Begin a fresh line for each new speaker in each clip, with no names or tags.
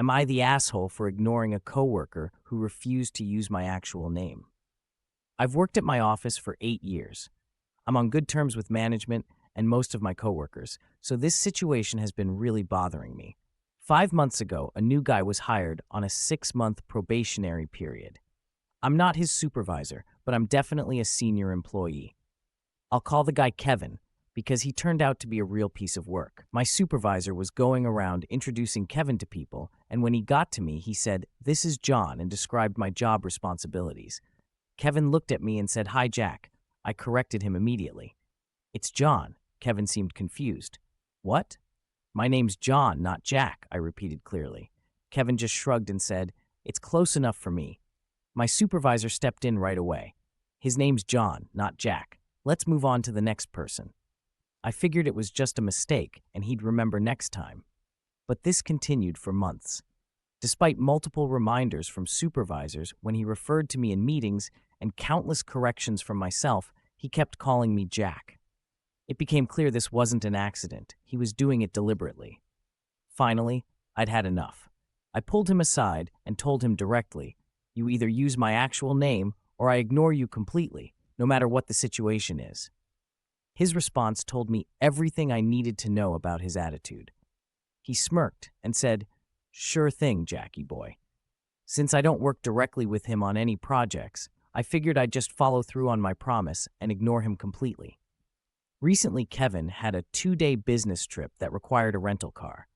Am I the asshole for ignoring a coworker who refused to use my actual name? I've worked at my office for 8 years. I'm on good terms with management and most of my coworkers, so this situation has been really bothering me. 5 months ago, a new guy was hired on a 6-month probationary period. I'm not his supervisor, but I'm definitely a senior employee. I'll call the guy Kevin because he turned out to be a real piece of work. My supervisor was going around introducing Kevin to people, and when he got to me, he said, "This is John," and described my job responsibilities. Kevin looked at me and said, "Hi, Jack." I corrected him immediately. "It's John." Kevin seemed confused. "What?" "My name's John, not Jack," I repeated clearly. Kevin just shrugged and said, "It's close enough for me." My supervisor stepped in right away. "His name's John, not Jack. Let's move on to the next person." I figured it was just a mistake and he'd remember next time. But this continued for months. Despite multiple reminders from supervisors when he referred to me in meetings and countless corrections from myself, he kept calling me Jack. It became clear this wasn't an accident. He was doing it deliberately. Finally, I'd had enough. I pulled him aside and told him directly, "You either use my actual name or I ignore you completely, no matter what the situation is." His response told me everything I needed to know about his attitude. He smirked and said, "Sure thing, Jackie boy." Since I don't work directly with him on any projects, I figured I'd just follow through on my promise and ignore him completely. Recently, Kevin had a 2-day business trip that required a rental car.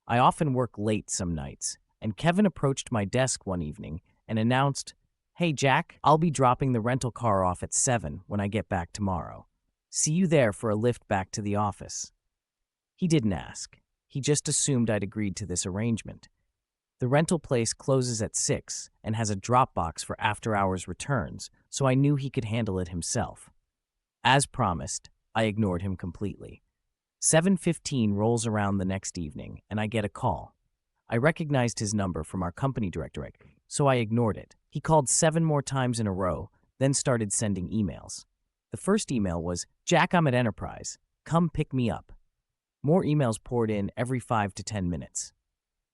I often work late some nights, and Kevin approached my desk one evening and announced, "Hey, Jack, I'll be dropping the rental car off at 7 when I get back tomorrow. See you there for a lift back to the office." He didn't ask. He just assumed I'd agreed to this arrangement. The rental place closes at 6 and has a drop box for after-hours returns, so I knew he could handle it himself. As promised, I ignored him completely. 7:15 rolls around the next evening, and I get a call. I recognized his number from our company directory, so I ignored it. He called 7 more times in a row, then started sending emails. The first email was, "Jack, I'm at Enterprise. Come pick me up." More emails poured in every 5 to 10 minutes.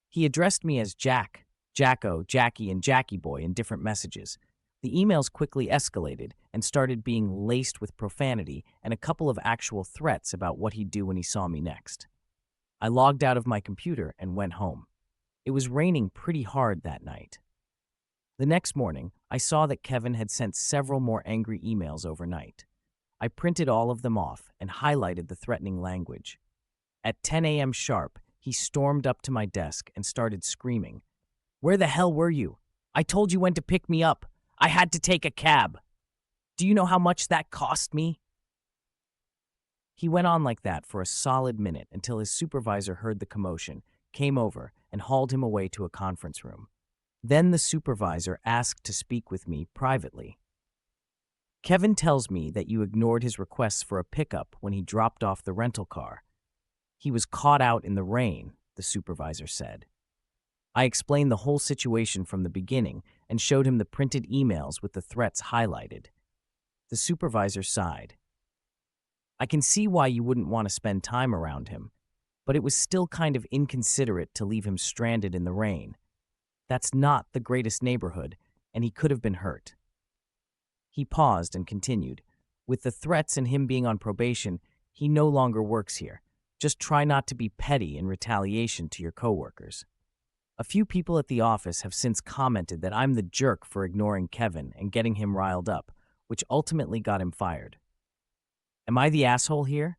He addressed me as Jack, Jacko, Jackie, and Jackie Boy in different messages. The emails quickly escalated and started being laced with profanity and a couple of actual threats about what he'd do when he saw me next. I logged out of my computer and went home. It was raining pretty hard that night. The next morning, I saw that Kevin had sent several more angry emails overnight. I printed all of them off and highlighted the threatening language. At 10 a.m. sharp, he stormed up to my desk and started screaming, "Where the hell were you? I told you when to pick me up. I had to take a cab. Do you know how much that cost me?" He went on like that for a solid minute until his supervisor heard the commotion, came over, and hauled him away to a conference room. Then the supervisor asked to speak with me privately. "Kevin tells me that you ignored his requests for a pickup when he dropped off the rental car. He was caught out in the rain," the supervisor said. I explained the whole situation from the beginning and showed him the printed emails with the threats highlighted. The supervisor sighed. "I can see why you wouldn't want to spend time around him, but it was still kind of inconsiderate to leave him stranded in the rain. That's not the greatest neighborhood, and he could have been hurt." He paused and continued, "With the threats and him being on probation, he no longer works here. Just try not to be petty in retaliation to your coworkers." A few people at the office have since commented that I'm the jerk for ignoring Kevin and getting him riled up, which ultimately got him fired. Am I the asshole here?